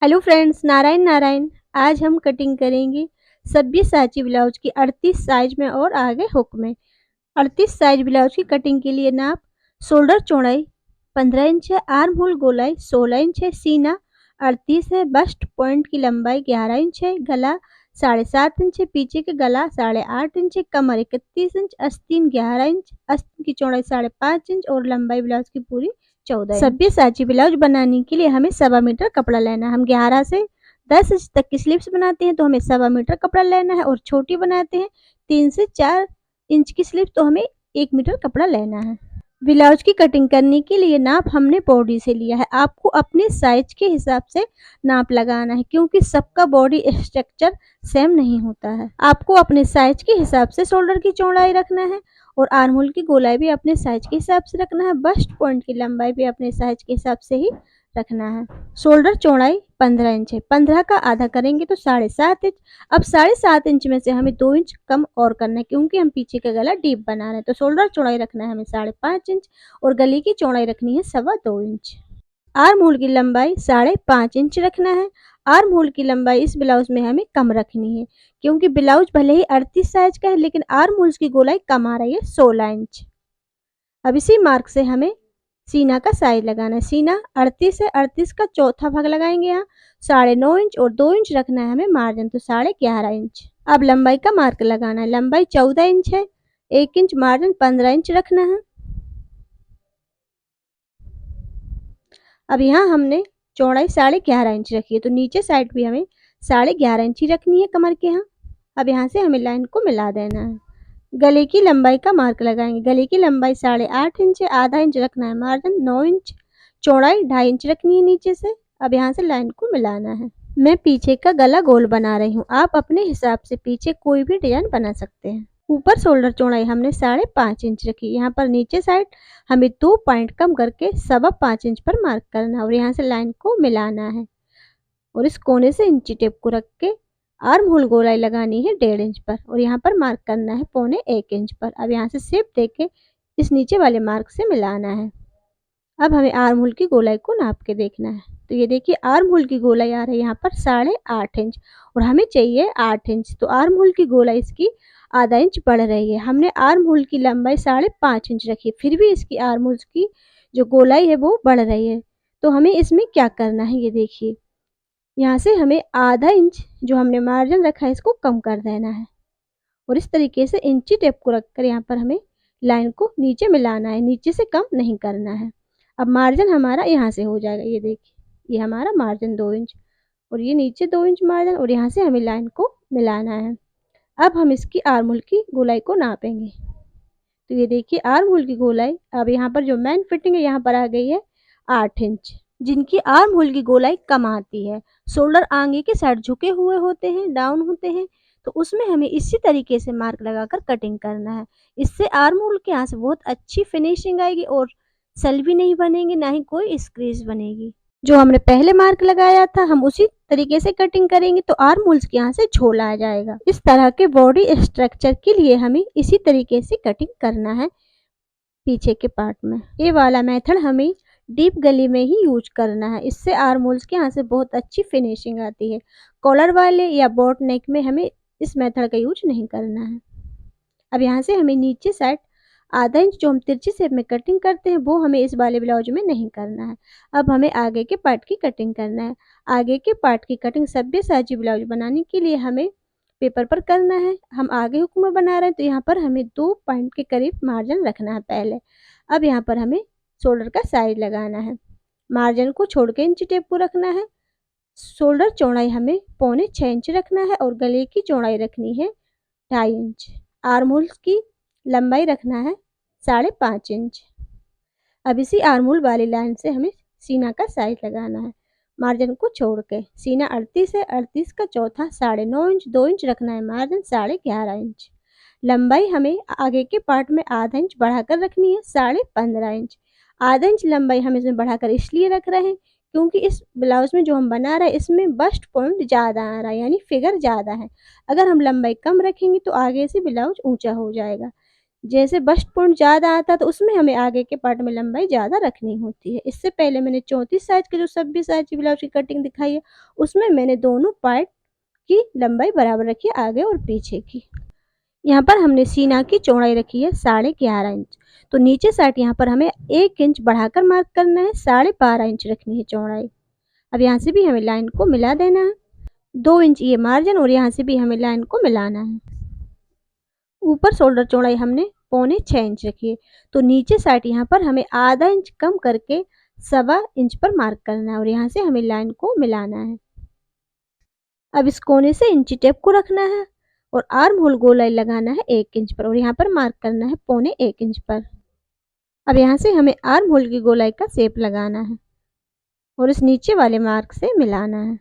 Hello friends, Narayan Narayan. आज हम cutting करेंगे सब्यसाची ब्लाउज की 38 साइज में और आगे हुक में। 38 साइज ब्लाउज की कटिंग के लिए नाप शोल्डर चौड़ाई 15 इंच है, आर्म होल गोलाई 16 इंच है, सीना 38 है, बस्ट पॉइंट की लंबाई 11 इंच है, गला 7.5 इंच है, पीछे के गला 8.5 इंच है, कमर 31 इंच, आस्तीन 11 इंच, आस्तीन की चौड़ाई 5.5 इंच और लंबाई ब्लाउज की पूरी 14 इंच। सब्यसाची ब्लाउज बनाने के लिए हमें 1.25 मीटर कपड़ा लेना है। हम 11 से 10 इंच तक की स्लीव्स बनाते हैं तो हमें 1.25 मीटर कपड़ा लेना है, और छोटी बनाते हैं 3 से 4 इंच की स्लीव तो हमें 1 मीटर कपड़ा लेना है। ब्लाउज की कटिंग करने के लिए नाप हमने बॉडी से लिया है। आपको अपने साइज के हिसाब से नाप लगाना है, क्योंकि सबका बॉडी स्ट्रक्चर सेम नहीं होता है। आपको अपने साइज के हिसाब से शोल्डर की चौड़ाई रखना है, और आर्म होल की गोलाई भी अपने साइज के हिसाब से रखना है। बस्ट पॉइंट की लंबाई भी अपने साइज के हिसाब से ही रखना है। शोल्डर चौड़ाई 15 इंच है, 15 का आधा करेंगे तो 7.5 इंच। अब 7.5 इंच में से हमें 2 इंच कम और करना है, क्योंकि हम पीछे का गला डीप बना रहे हैं। तो शोल्डर चौड़ाई रखना है हमें 5.5 इंच, और गले की चौड़ाई रखनी है 2.25 इंच। आर्म होल की लंबाई 5.5 इंच रखना है। आर्म होल की लंबाई इस ब्लाउज में हमें कम रखनी है, क्योंकि ब्लाउज भले ही 38 साइज का है, लेकिन आर्म होल्स की गोलाई कम आ रही है 16 इंच। अब इसी मार्क से हमें सीना का साइज लगाना है। सीना 38 है, 38 का चौथा भाग लगाएंगे यहाँ 9.5 इंच, और 2 इंच रखना है हमें मार्जिन, तो 11.5 इंच। अब लंबाई का मार्क लगाना है। लंबाई 14 इंच है, 1 इंच मार्जिन 15 इंच रखना है। अब यहाँ हमने चौड़ाई 11.5 इंच रखी है, तो नीचे साइड भी हमें 11.5 इंच ही रखनी है कमर के यहाँ। अब यहाँ से हमें लाइन को मिला देना है। गले की लंबाई का मार्क लगाएंगे। गले की लंबाई 8.5 इंच है, आधा इंच रखना है मार्जिन, 9 इंच। चौड़ाई 2.5 इंच रखनी है नीचे से। अब यहाँ से लाइन को मिलाना है। मैं पीछे का गला गोल बना रही हूँ, आप अपने हिसाब से पीछे कोई भी डिजाइन बना सकते हैं। ऊपर शोल्डर चौड़ाई हमने 5.5 इंच रखी। यहाँ पर नीचे साइड हमें 2 पॉइंट कम करके 5.25 इंच पर मार्क करना है, और यहाँ से लाइन को मिलाना है, और इस कोने से इंची टेप को रख के आर्म होल गोलाई लगानी है 1.5 इंच पर, और यहाँ पर मार्क करना है 1.25 इंच पर। अब यहाँ से शेप देके इस नीचे वाले मार्क से मिलाना है। अब हमें आर्म होल की गोलाई को नाप के देखना है। तो ये देखिए आर्म होल की गोलाई आ रही है यहाँ पर 8.5 इंच, और हमें चाहिए 8 इंच। तो आर्म होल की गोलाई इसकी आधा इंच बढ़ रही है। हमने आर्म होल की लंबाई 5.5 इंच रखी है, फिर भी इसकी आर्म होल की जो गोलाई है वो बढ़ रही है। तो हमें इसमें क्या करना है, ये देखिए यहाँ से हमें आधा इंच जो हमने मार्जिन रखा है इसको कम कर देना है, और इस तरीके से इंची टेप को रखकर यहाँ पर हमें लाइन को नीचे मिलाना है, नीचे से कम नहीं करना है। अब मार्जिन हमारा यहाँ से हो जाएगा। ये देखिए ये हमारा मार्जिन 2 इंच, और ये नीचे 2 इंच मार्जिन, और यहाँ से हमें लाइन को मिलाना है। अब हम इसकी आर्म होल की गोलाई को नापेंगे। तो ये देखिए आर्म होल की गोलाई अब यहाँ पर जो मेन फिटिंग है यहाँ पर आ गई है 8 इंच। जिनकी आर्म होल की गोलाई कम आती है, शोल्डर आगे के साइड झुके हुए होते हैं, डाउन होते हैं, तो उसमें हमें इसी तरीके से मार्क लगाकर कटिंग करना है। इससे आर्म होल के यहाँ से बहुत अच्छी फिनिशिंग आएगी, और सल भी नहीं बनेंगे, ना ही कोई स्क्रीच बनेगी। जो हमने पहले मार्क लगाया था हम उसी तरीके से कटिंग करेंगे तो आर्म होल्स के यहाँ से झोल आ जाएगा। इस तरह के बॉडी स्ट्रक्चर के लिए हमें इसी तरीके से कटिंग करना है पीछे के पार्ट में। ये वाला मेथड हमें डीप गले में ही यूज करना है, इससे आर्म होल्स के यहाँ से बहुत अच्छी फिनिशिंग आती है। कॉलर वाले या बोट नेक में हमें इस मेथड का यूज नहीं करना है। अब यहाँ से हमें नीचे साइड आधा इंच जो हम तिरछी शेप में कटिंग करते हैं वो हमें इस वाले ब्लाउज में नहीं करना है। अब हमें आगे के पार्ट की कटिंग करना है। आगे के पार्ट की कटिंग सब्यसाची ब्लाउज बनाने के लिए हमें पेपर पर करना है। हम आगे हुक में बना रहे हैं तो यहाँ पर हमें 2 पॉइंट के करीब मार्जिन रखना है पहले। अब यहाँ पर हमें शोल्डर का साइज लगाना है। मार्जिन को छोड़ के इंची टेप को रखना है। शोल्डर चौड़ाई हमें 6.25 इंच रखना है, और गले की चौड़ाई रखनी है 2.5 इंच। आर्म होल्स की लंबाई रखना है 5.5 इंच। अब इसी आर्म होल वाली लाइन से हमें सीना का साइज लगाना है। मार्जिन को छोड़ के सीना 38 है, 38 का चौथा 9.5 इंच, 2 इंच रखना है मार्जिन, 11.5 इंच। लंबाई हमें आगे के पार्ट में आधा इंच बढ़ाकर रखनी है 15.5 इंच। आधा इंच लंबाई हम इसमें बढ़ाकर इसलिए रख रहे हैं क्योंकि इस ब्लाउज में जो हम बना रहे हैं इसमें बस्ट पॉइंट ज़्यादा आ रहा है, यानी फिगर ज़्यादा है। अगर हम लंबाई कम रखेंगे तो आगे से ब्लाउज ऊंचा हो जाएगा। जैसे बस्ट पॉइंट ज़्यादा आता है तो उसमें हमें आगे के पार्ट में लंबाई ज़्यादा रखनी होती है। इससे पहले मैंने 34 साइज़ के जो 26 साइज़ की ब्लाउज की कटिंग दिखाई है, उसमें मैंने दोनों पार्ट की लंबाई बराबर रखी है, आगे और पीछे की। यहाँ पर हमने सीना की चौड़ाई रखी है 11.5 इंच, तो नीचे साइड यहाँ पर हमें 1 इंच बढ़ाकर मार्क करना है, 12.5 इंच रखनी है चौड़ाई। अब यहाँ से भी हमें लाइन को मिला देना है, 2 इंच ये मार्जिन और यहाँ से भी हमें लाइन को मिलाना है। ऊपर शोल्डर चौड़ाई हमने 6.25 इंच रखी है, तो नीचे साइड यहाँ पर हमें आधा इंच कम करके 1.25 इंच पर मार्क करना है और यहाँ से हमें लाइन को मिलाना है। अब इस कोने से इंची टेप को रखना है और आर्म होल गोलाई लगाना है 1 इंच पर और यहाँ पर मार्क करना है 1.25 इंच पर। अब यहाँ से हमें आर्म होल की गोलाई का शेप लगाना है और इस नीचे वाले मार्क से मिलाना है।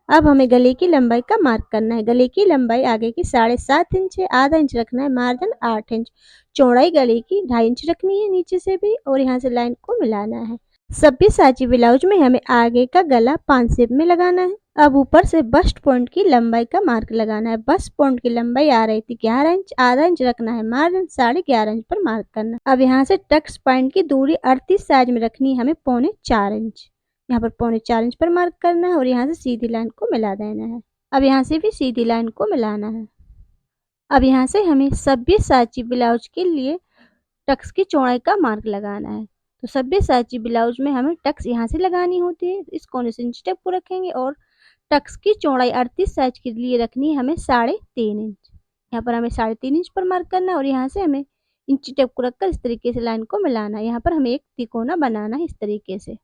अब हमें गले की लंबाई का मार्क करना है। गले की लंबाई आगे की 7.5 इंच है, आधा इंच रखना है, मार्जिन 8 इंच। चौड़ाई गले की 2.5 इंच रखनी है नीचे से भी और यहाँ से लाइन को मिलाना है। 26 सांची ब्लाउज में हमें आगे का गला 5 शेप में लगाना है। अब ऊपर से बस्ट पॉइंट की लंबाई का मार्क लगाना है। बस्ट पॉइंट की लंबाई आ रही थी 11 इंच, आधा इंच रखना है, मार्जिन 11.5 इंच पर मार्क करना। अब यहाँ से टक्स पॉइंट की दूरी 38 साइज में रखनी है हमें 4.25 इंच। यहाँ पर 4.25 इंच पर मार्क करना है और यहाँ से सीधी लाइन को मिला देना है। अब यहाँ से भी सीधी लाइन को मिलाना है। अब यहाँ से हमें 26 सांची ब्लाउज के लिए टक्स की चौड़ाई का मार्क लगाना है। तो 26 सांची ब्लाउज में हमें टक्स यहाँ से लगानी होती है, इस कोने से इंच टेप को रखेंगे और टक्स की चौड़ाई 38 साइज के लिए रखनी है हमें 3.5 इंच। यहाँ पर हमें 3.5 इंच पर मार्क करना है और यहाँ से हमें इंची टेप को रखकर इस तरीके से लाइन को मिलाना है। यहाँ पर हमें एक तिकोना बनाना है इस तरीके से।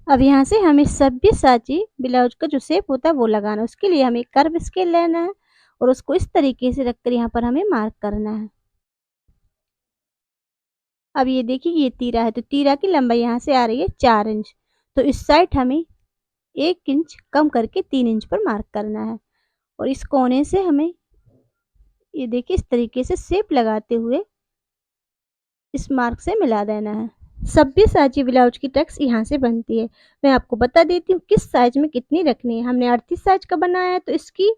अब यहाँ से हमें 26 सांची ब्लाउज का जो शेप होता है वो लगाना है। उसके लिए हमें कर्व स्केल लेना है और उसको इस तरीके से रखकर यहाँ पर हमें मार्क करना है। अब ये देखिए ये तीरा है, तो तीरा की लंबाई यहाँ से आ रही है 4 इंच, तो इस साइड हमें 1 इंच कम करके 3 इंच पर मार्क करना है और इस कोने से हमें ये देखिए इस तरीके से शेप लगाते हुए इस मार्क से मिला देना है। 26 सांची ब्लाउज की टक्स यहाँ से बनती है। मैं आपको बता देती हूँ किस साइज में कितनी रखनी है। हमने 38 साइज का बनाया है तो इसकी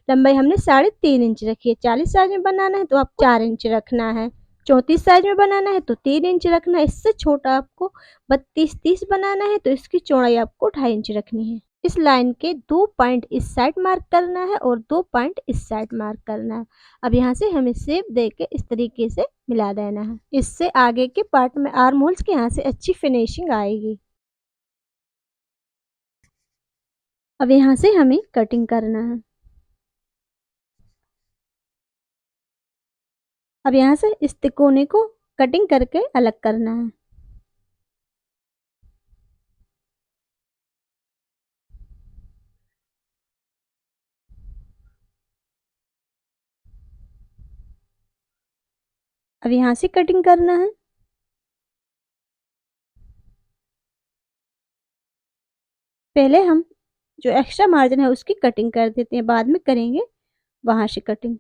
लंबाई हमने 3.5 इंच रखी है। 40 साइज में बनाना है तो आपको 4 इंच रखना है। 34 साइज में बनाना है तो 3 इंच रखना है। इससे छोटा आपको 32-30 बनाना है तो इसकी चौड़ाई आपको 2.5 इंच रखनी है। इस लाइन के 2 पॉइंट इस साइड मार्क करना है और 2 पॉइंट इस साइड मार्क करना है। अब यहाँ से हमें शेप देके इस तरीके से मिला देना है। इससे आगे के पार्ट में आर्म होल्स के यहाँ से अच्छी फिनिशिंग आएगी। अब यहाँ से हमें कटिंग करना है। अब यहाँ से इस तिकोने को कटिंग करके अलग करना है। अब यहाँ से कटिंग करना है। पहले हम जो एक्स्ट्रा मार्जिन है उसकी कटिंग कर देते हैं, बाद में करेंगे वहां से कटिंग।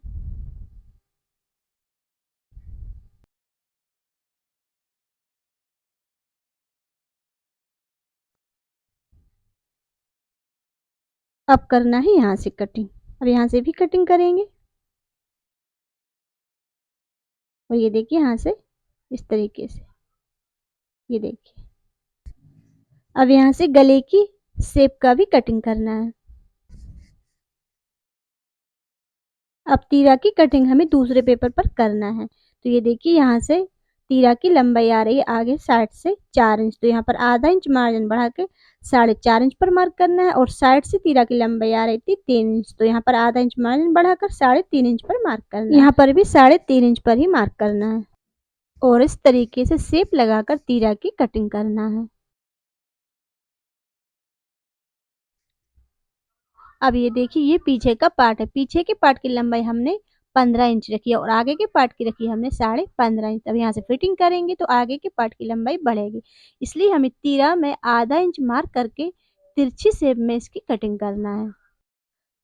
अब करना है यहाँ से कटिंग। अब यहाँ से भी कटिंग करेंगे और ये देखिए यहाँ से इस तरीके से, ये देखिए। अब यहाँ से गले की शेप का भी कटिंग करना है। अब तीरा की कटिंग हमें दूसरे पेपर पर करना है। तो ये देखिए यहाँ से तीरा की लंबाई आ रही है आगे साइड से 4 इंच, तो यहाँ पर आधा इंच मार्जिन बढ़ा के 4.5 इंच पर मार्क करना है और साइड से तीरा की लंबाई आ रही थी 3 इंच, तो यहाँ पर आधा इंच मार्जिन बढ़ाकर 3.5 इंच पर मार्क करना है। यहाँ पर भी 3.5 इंच पर ही मार्क करना है और इस तरीके से शेप लगाकर तीरा की कटिंग करना है। अब ये देखिए ये पीछे का पार्ट है। पीछे के पार्ट की लंबाई हमने 15 इंच रखी है और आगे के पार्ट की रखी है हमने 15.5 इंच। अब यहाँ से फिटिंग करेंगे तो आगे के पार्ट की लंबाई बढ़ेगी, इसलिए हमें तीरा में आधा इंच मार्क करके तिरछी शेप में इसकी कटिंग करना है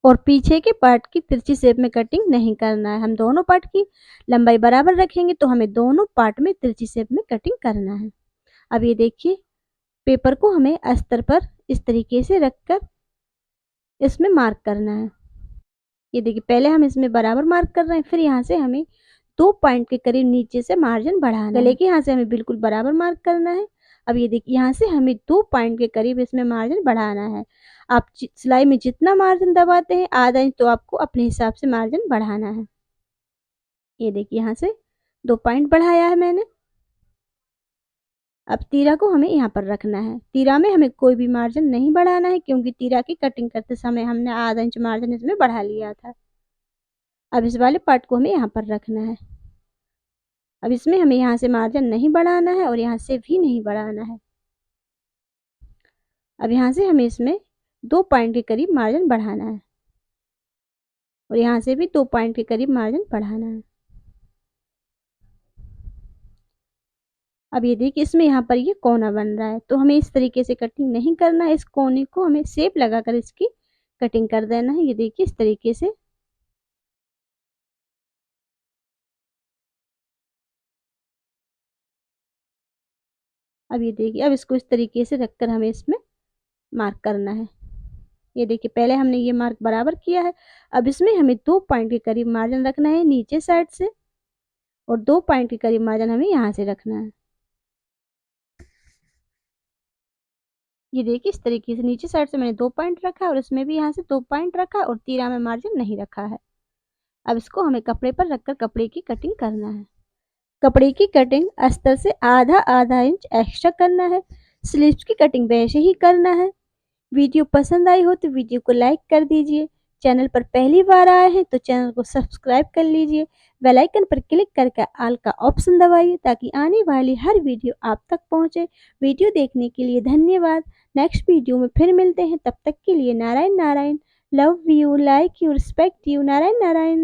और पीछे के पार्ट की तिरछी शेप में कटिंग नहीं करना है। हम दोनों पार्ट की लंबाई बराबर रखेंगे तो हमें दोनों पार्ट में तिरछी शेप में कटिंग करना है। अब ये देखिए पेपर को हमें अस्तर पर इस तरीके से रखकर इसमें मार्क करना है। ये देखिए पहले हम इसमें बराबर मार्क कर रहे हैं, फिर यहाँ से हमें 2 पॉइंट के करीब नीचे से मार्जिन बढ़ाना है। गले के यहाँ से हमें बिल्कुल बराबर मार्क करना है। अब ये देखिए यहाँ से हमें 2 पॉइंट के करीब इसमें मार्जिन बढ़ाना है। आप सिलाई में जितना मार्जिन दबाते हैं आधा इंच, तो आपको अपने हिसाब से मार्जिन बढ़ाना है। ये देखिए यहाँ से 2 पॉइंट बढ़ाया है मैंने। अब तीरा को हमें यहाँ पर रखना है। तीरा में हमें कोई भी मार्जिन नहीं बढ़ाना है, क्योंकि तीरा की कटिंग करते समय हमने आधा इंच मार्जिन इसमें बढ़ा लिया था। अब इस वाले पार्ट को हमें यहाँ पर रखना है। अब इसमें हमें यहाँ से मार्जिन नहीं बढ़ाना है और यहाँ से भी नहीं बढ़ाना है। अब यहाँ से हमें इसमें 2 पॉइंट के करीब मार्जिन बढ़ाना है और यहाँ से भी 2 पॉइंट के करीब मार्जिन बढ़ाना है। अब ये देखिए इसमें यहाँ पर ये कोना बन रहा है, तो हमें इस तरीके से कटिंग नहीं करना है। इस कोने को हमें शेप लगाकर इसकी कटिंग कर देना है। ये देखिए इस तरीके से। अब ये देखिए, अब इसको इस तरीके से रखकर हमें इसमें मार्क करना है। ये देखिए पहले हमने ये मार्क बराबर किया है। अब इसमें हमें 2 पॉइंट के करीब मार्जिन रखना है नीचे साइड से और 2 पॉइंट के करीब मार्जिन हमें यहाँ से रखना है। ये देखिए इस तरीके से नीचे साइड से मैंने 2 पॉइंट रखा है और इसमें भी यहाँ से 2 पॉइंट रखा है और तीरा में मार्जिन नहीं रखा है। अब इसको हमें कपड़े पर रखकर कपड़े की कटिंग करना है। कपड़े की कटिंग अस्तर से आधा इंच एक्स्ट्रा करना है। स्लीव्स की कटिंग वैसे ही करना है। वीडियो पसंद आई हो तो वीडियो को लाइक कर दीजिए। चैनल पर पहली बार आए हैं तो चैनल को सब्सक्राइब कर लीजिए। बेल आइकन पर क्लिक करके ऑल का ऑप्शन दबाइए ताकि आने वाली हर वीडियो आप तक पहुंचे। वीडियो देखने के लिए धन्यवाद। नेक्स्ट वीडियो में फिर मिलते हैं, तब तक के लिए Narayan Narayan. Love you, like you, respect you. Narayan Narayan.